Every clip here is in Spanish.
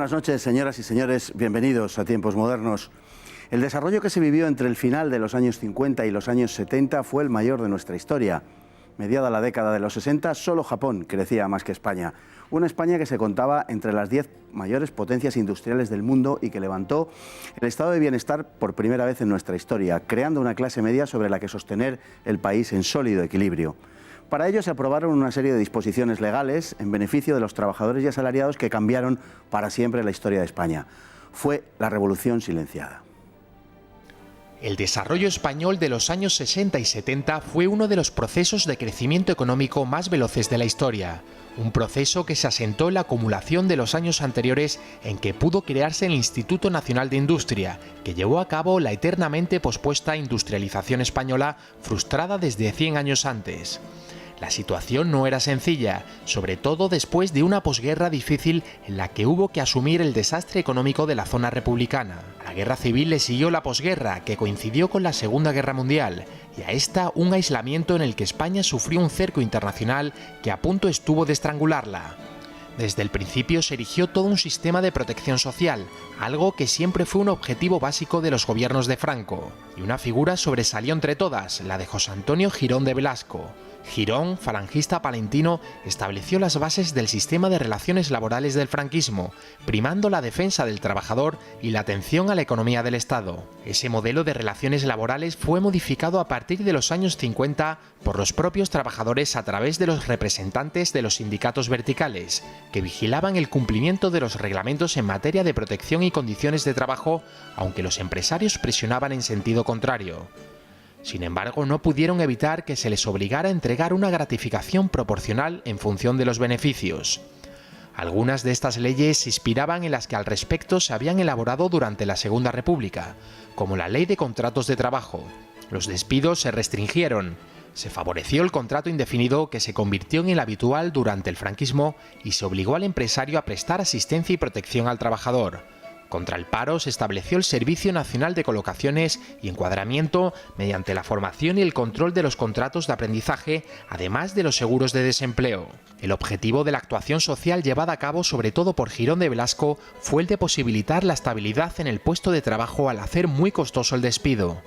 buenas noches, señoras y señores. Bienvenidos a Tiempos Modernos. El desarrollo que se vivió entre el final de los años 50 y los años 70 fue el mayor de nuestra historia. Mediada la década de los 60, solo Japón crecía más que España. Una España que se contaba entre las 10 mayores potencias industriales del mundo y que levantó el estado de bienestar por primera vez en nuestra historia, creando una clase media sobre la que sostener el país en sólido equilibrio. Para ello se aprobaron una serie de disposiciones legales en beneficio de los trabajadores y asalariados que cambiaron para siempre la historia de España. Fue la Revolución Silenciada. El desarrollo español de los años 60 y 70 fue uno de los procesos de crecimiento económico más veloces de la historia. Un proceso que se asentó en la acumulación de los años anteriores en que pudo crearse el Instituto Nacional de Industria, que llevó a cabo la eternamente pospuesta industrialización española frustrada desde 100 años antes. La situación no era sencilla, sobre todo después de una posguerra difícil en la que hubo que asumir el desastre económico de la zona republicana. A la guerra civil le siguió la posguerra, que coincidió con la Segunda Guerra Mundial, y a esta un aislamiento en el que España sufrió un cerco internacional que a punto estuvo de estrangularla. Desde el principio se erigió todo un sistema de protección social, algo que siempre fue un objetivo básico de los gobiernos de Franco, y una figura sobresalió entre todas, la de José Antonio Girón de Velasco. Girón, falangista palentino, estableció las bases del sistema de relaciones laborales del franquismo, primando la defensa del trabajador y la atención a la economía del Estado. Ese modelo de relaciones laborales fue modificado a partir de los años 50 por los propios trabajadores a través de los representantes de los sindicatos verticales, que vigilaban el cumplimiento de los reglamentos en materia de protección y condiciones de trabajo, aunque los empresarios presionaban en sentido contrario. Sin embargo, no pudieron evitar que se les obligara a entregar una gratificación proporcional en función de los beneficios. Algunas de estas leyes se inspiraban en las que al respecto se habían elaborado durante la Segunda República, como la Ley de Contratos de Trabajo. Los despidos se restringieron, se favoreció el contrato indefinido que se convirtió en el habitual durante el franquismo y se obligó al empresario a prestar asistencia y protección al trabajador. Contra el paro se estableció el Servicio Nacional de Colocaciones y Encuadramiento mediante la formación y el control de los contratos de aprendizaje, además de los seguros de desempleo. El objetivo de la actuación social llevada a cabo sobre todo por Girón de Velasco fue el de posibilitar la estabilidad en el puesto de trabajo al hacer muy costoso el despido.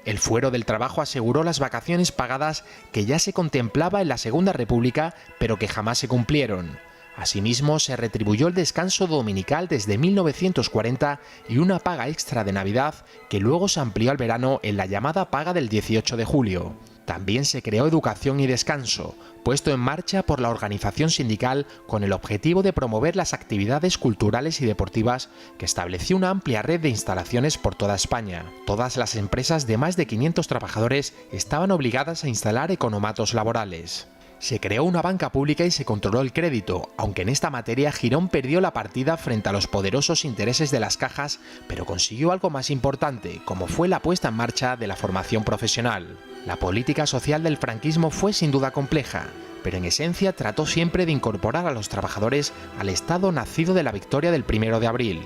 El fuero del trabajo aseguró las vacaciones pagadas que ya se contemplaba en la Segunda República, pero que jamás se cumplieron. Asimismo, se retribuyó el descanso dominical desde 1940 y una paga extra de Navidad que luego se amplió al verano en la llamada paga del 18 de julio. También se creó Educación y Descanso, puesto en marcha por la organización sindical con el objetivo de promover las actividades culturales y deportivas, que estableció una amplia red de instalaciones por toda España. Todas las empresas de más de 500 trabajadores estaban obligadas a instalar economatos laborales. Se creó una banca pública y se controló el crédito, aunque en esta materia Girón perdió la partida frente a los poderosos intereses de las cajas, pero consiguió algo más importante, como fue la puesta en marcha de la formación profesional. La política social del franquismo fue sin duda compleja, pero en esencia trató siempre de incorporar a los trabajadores al Estado nacido de la victoria del 1 de abril.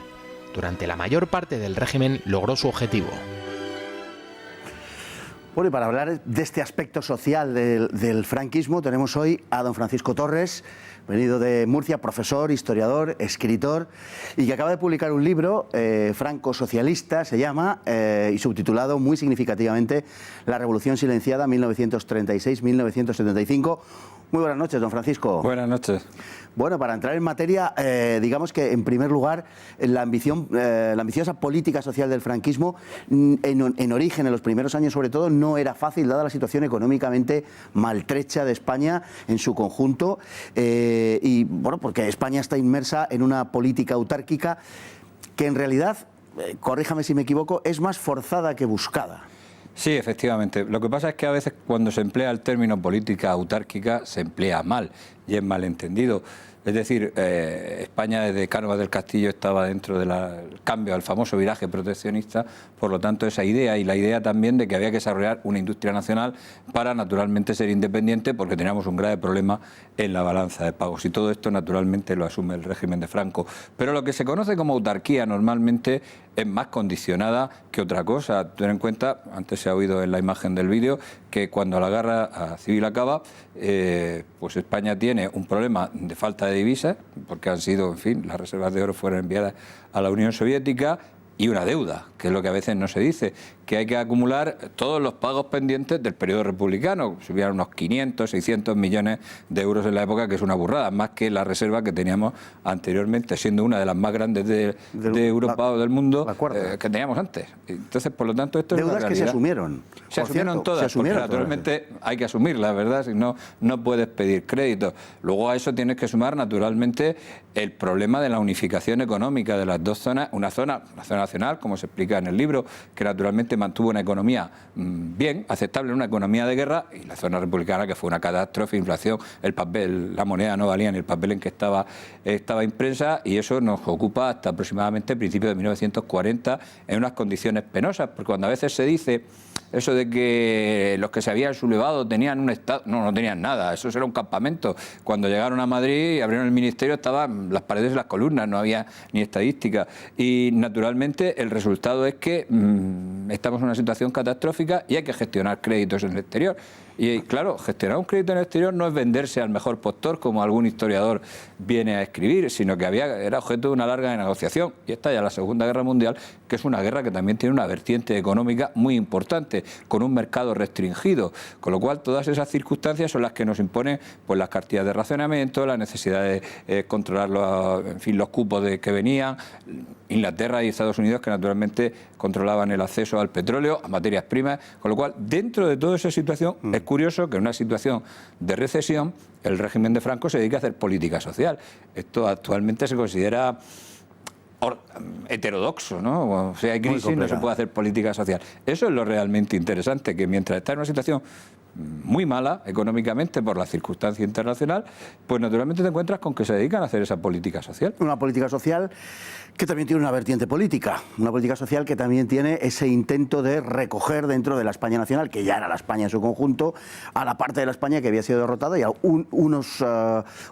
Durante la mayor parte del régimen logró su objetivo. Bueno, y para hablar de este aspecto social del franquismo tenemos hoy a don Francisco Torres, venido de Murcia, profesor, historiador, escritor, y que acaba de publicar un libro, Franco Socialista se llama, y subtitulado muy significativamente La Revolución Silenciada 1936-1975. Muy buenas noches, don Francisco. Buenas noches. Bueno, para entrar en materia, digamos que en primer lugar, la ambiciosa política social del franquismo, en origen, en los primeros años sobre todo, no era fácil, dada la situación económicamente maltrecha de España en su conjunto, y bueno, porque España está inmersa en una política autárquica que en realidad, corríjame si me equivoco, es más forzada que buscada. Sí, efectivamente. Lo que pasa es que a veces cuando se emplea el término política autárquica se emplea mal y es malentendido. Es decir, España desde Cánovas del Castillo estaba dentro del cambio al famoso viraje proteccionista, por lo tanto esa idea y la idea también de que había que desarrollar una industria nacional para naturalmente ser independiente, porque teníamos un grave problema en la balanza de pagos, y todo esto naturalmente lo asume el régimen de Franco. Pero lo que se conoce como autarquía normalmente es más condicionada que otra cosa. Ten en cuenta, antes se ha oído en la imagen del vídeo, que cuando la guerra civil acaba, pues España tiene un problema de falta de divisas, porque han sido, en fin, las reservas de oro fueron enviadas a la Unión Soviética, y una deuda, que es lo que a veces no se dice, que hay que acumular todos los pagos pendientes del periodo republicano. Subían unos 500, 600 millones de euros en la época, que es una burrada, más que la reserva que teníamos anteriormente, siendo una de las más grandes de Europa o del mundo que teníamos antes. Entonces, por lo tanto, esto deudas es una que se asumieron. Se asumieron todas, porque naturalmente hay que asumirlas, ¿verdad? Si no, no puedes pedir crédito. Luego a eso tienes que sumar, naturalmente, el problema de la unificación económica de las dos zonas, una zona nacional, como se explica en el libro, que naturalmente mantuvo una economía bien, aceptable, una economía de guerra, y la zona republicana, que fue una catástrofe, inflación, el papel, la moneda no valía ni el papel en que estaba impresa, y eso nos ocupa hasta aproximadamente principios de 1940 en unas condiciones penosas, porque cuando a veces se dice eso de que los que se habían sublevado tenían un estado, no tenían nada, eso era un campamento. Cuando llegaron a Madrid y abrieron el ministerio, estaban las paredes y las columnas, no había ni estadística, y naturalmente el resultado es que estamos en una situación catastrófica y hay que gestionar créditos en el exterior. Y claro, gestionar un crédito en el exterior no es venderse al mejor postor, como algún historiador viene a escribir, sino que era objeto de una larga negociación. Y está ya la Segunda Guerra Mundial, que es una guerra que también tiene una vertiente económica muy importante, con un mercado restringido. Con lo cual, todas esas circunstancias son las que nos imponen pues, las cartillas de racionamiento, la necesidad de controlar los cupos que venían. Inglaterra y Estados Unidos, que naturalmente controlaban el acceso al petróleo, a materias primas, con lo cual, dentro de toda esa situación, es curioso que en una situación de recesión, el régimen de Franco se dedique a hacer política social. Esto actualmente se considera heterodoxo, ¿no? O sea, hay crisis, no se puede hacer política social. Eso es lo realmente interesante, que mientras está en una situación muy mala económicamente por la circunstancia internacional, pues naturalmente te encuentras con que se dedican a hacer esa política social. Una política social que también tiene una vertiente política, una política social que también tiene ese intento de recoger dentro de la España nacional, que ya era la España en su conjunto, a la parte de la España que había sido derrotada y a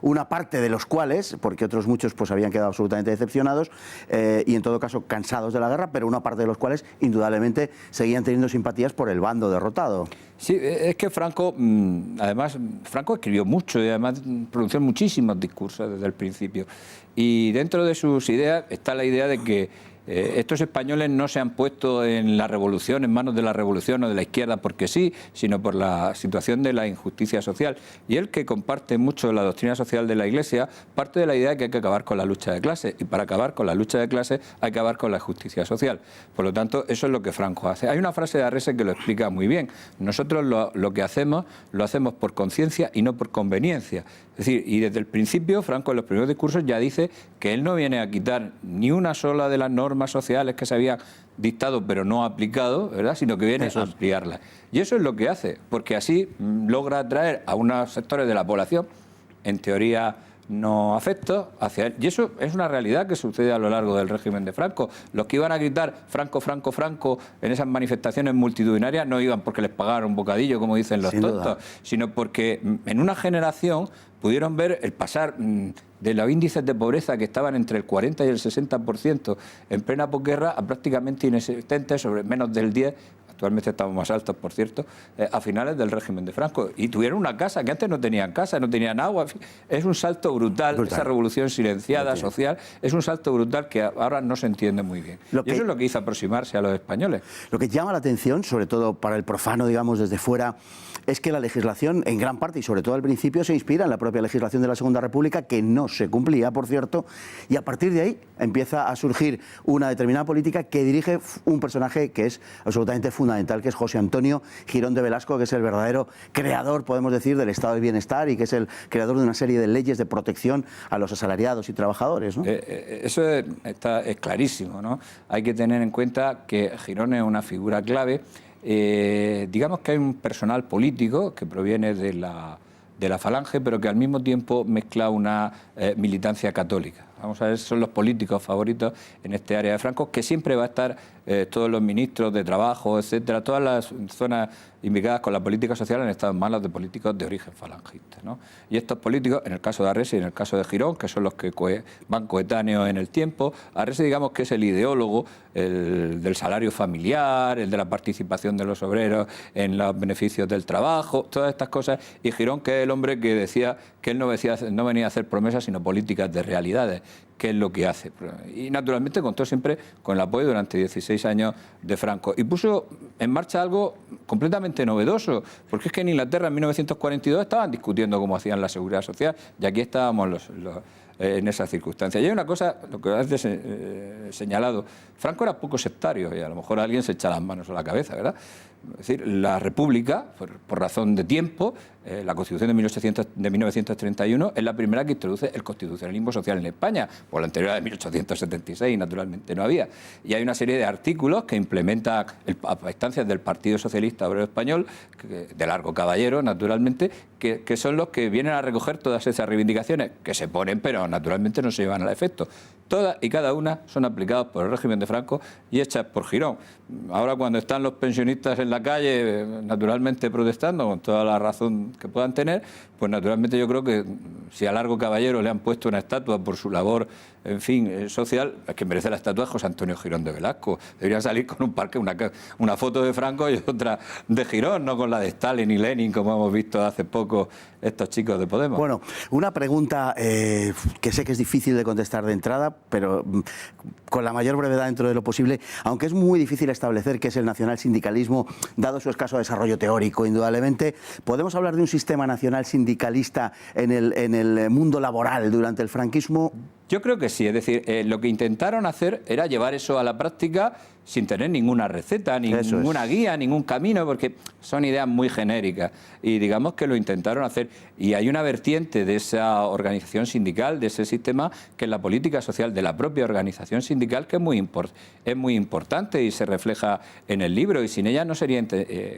una parte de los cuales, porque otros muchos pues habían quedado absolutamente decepcionados y en todo caso cansados de la guerra, pero una parte de los cuales indudablemente seguían teniendo simpatías por el bando derrotado. Sí, es que Franco, además, Franco escribió mucho y además pronunció muchísimos discursos desde el principio. Y dentro de sus ideas está la idea de que estos españoles no se han puesto en la revolución, en manos de la revolución o de la izquierda porque sí, sino por la situación de la injusticia social. Y él, que comparte mucho la doctrina social de la Iglesia, parte de la idea de que hay que acabar con la lucha de clases. Y para acabar con la lucha de clases hay que acabar con la justicia social. Por lo tanto, eso es lo que Franco hace. Hay una frase de Arrese que lo explica muy bien. Nosotros lo que hacemos, lo hacemos por conciencia y no por conveniencia. Es decir, y desde el principio, Franco en los primeros discursos ya dice que él no viene a quitar ni una sola de las normas sociales que se habían dictado pero no aplicado, ¿verdad?, sino que viene a ampliarlas. Y eso es lo que hace, porque así logra atraer a unos sectores de la población, en teoría no afectos, hacia él. Y eso es una realidad que sucede a lo largo del régimen de Franco. Los que iban a gritar Franco, Franco, Franco en esas manifestaciones multitudinarias no iban porque les pagaron un bocadillo, como dicen los tontos, sino porque en una generación pudieron ver el pasar de los índices de pobreza que estaban entre el 40 y el 60% en plena posguerra a prácticamente inexistentes, sobre menos del 10%, actualmente estamos más altos, por cierto, a finales del régimen de Franco. Y tuvieron una casa, que antes no tenían casa, no tenían agua. Es un salto brutal, esa revolución silenciada, social, es un salto brutal que ahora no se entiende muy bien. Y eso es lo que hizo aproximarse a los españoles. Lo que llama la atención, sobre todo para el profano, digamos, desde fuera, es que la legislación, en gran parte y sobre todo al principio, se inspira en la propia legislación de la Segunda República, que no se cumplía, por cierto, y a partir de ahí empieza a surgir una determinada política que dirige un personaje que es absolutamente fundamental, que es José Antonio Girón de Velasco, que es el verdadero creador, podemos decir, del estado del bienestar y que es el creador de una serie de leyes de protección a los asalariados y trabajadores, ¿no? Eso es clarísimo, ¿no? Hay que tener en cuenta que Girón es una figura clave. Digamos que hay un personal político que proviene de la Falange, pero que al mismo tiempo mezcla una militancia católica. Vamos a ver, son los políticos favoritos en este área de Franco, que siempre va a estar todos los ministros de trabajo, etcétera, todas las zonas implicadas con la política social han estado en manos de políticos de origen falangista, ¿no? Y estos políticos, en el caso de Arrese y en el caso de Girón, que son los que van coetáneos en el tiempo, Arrese digamos que es el ideólogo del salario familiar, el de la participación de los obreros en los beneficios del trabajo, todas estas cosas, y Girón, que es el hombre que decía que él no venía a hacer promesas, sino políticas de realidades, que es lo que hace. Y naturalmente contó siempre con el apoyo durante 16 años de Franco. Y puso en marcha algo completamente novedoso, porque es que en Inglaterra en 1942 estaban discutiendo cómo hacían la seguridad social, y aquí estábamos en esas circunstancias. Y hay una cosa, lo que has señalado, Franco era poco sectario, y a lo mejor alguien se echa las manos a la cabeza, ¿verdad? Es decir, la República, por razón de tiempo, la Constitución de 1931 es la primera que introduce el constitucionalismo social en España, por la anterior de 1876, naturalmente no había. Y hay una serie de artículos que implementa a instancias del Partido Socialista Obrero Español, de largo caballero, naturalmente, que son los que vienen a recoger todas esas reivindicaciones, que se ponen, pero naturalmente no se llevan al efecto. Todas y cada una son aplicadas por el régimen de Franco y hechas por Girón. Ahora, cuando están los pensionistas en la calle, naturalmente protestando, con toda la razón que puedan tener, pues naturalmente yo creo que si a Largo Caballero le han puesto una estatua por su labor, en fin, social, es que merece la estatua de José Antonio Girón de Velasco. Debería salir con un parque, una foto de Franco y otra de Girón, no con la de Stalin y Lenin, como hemos visto hace poco estos chicos de Podemos. Bueno, una pregunta que sé que es difícil de contestar de entrada, pero con la mayor brevedad dentro de lo posible, aunque es muy difícil establecer qué es el nacionalsindicalismo, dado su escaso desarrollo teórico, indudablemente. ¿Podemos hablar de un sistema nacional sindicalista en el mundo laboral durante el franquismo? Yo creo que sí, es decir, lo que intentaron hacer era llevar eso a la práctica sin tener ninguna receta, ninguna guía, ningún camino, porque son ideas muy genéricas. Y digamos que lo intentaron hacer. Y hay una vertiente de esa organización sindical, de ese sistema, que es la política social de la propia organización sindical, que es muy importante y se refleja en el libro, y sin ella no sería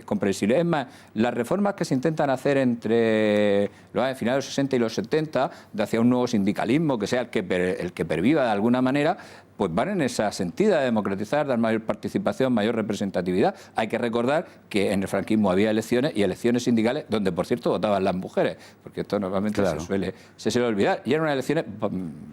comprensible. Es más, las reformas que se intentan hacer entre los finales de los 60 y los 70, de hacia un nuevo sindicalismo, que sea el que perviva de alguna manera, pues van en esa sentido, de democratizar, dar mayor participación, mayor representatividad. Hay que recordar que en el franquismo había elecciones, y elecciones sindicales donde, por cierto, votaban las mujeres, porque esto normalmente se suele olvidar, y eran unas elecciones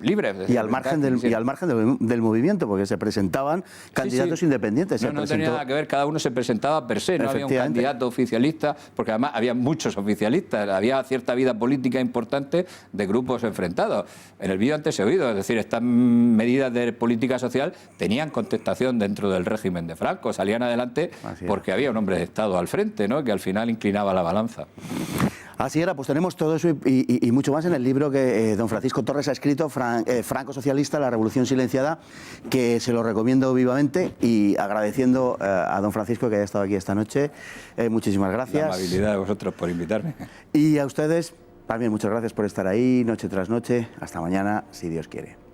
libres. Y al margen del movimiento, porque se presentaban candidatos independientes. No tenía nada que ver, cada uno se presentaba per se, no había un candidato oficialista, porque además había muchos oficialistas, había cierta vida política importante de grupos enfrentados. En el vídeo antes he oído, es decir, estas medidas de política social tenían contestación dentro del régimen de Franco, salían adelante porque había un hombre de Estado al frente, ¿no?, que al final inclinaba la balanza. Así era, pues tenemos todo eso y mucho más en el libro que don Francisco Torres ha escrito, Franco Socialista, la Revolución Silenciada, que se lo recomiendo vivamente, y agradeciendo a don Francisco que haya estado aquí esta noche. Muchísimas gracias. La amabilidad de vosotros por invitarme. Y a ustedes también muchas gracias por estar ahí noche tras noche. Hasta mañana, si Dios quiere.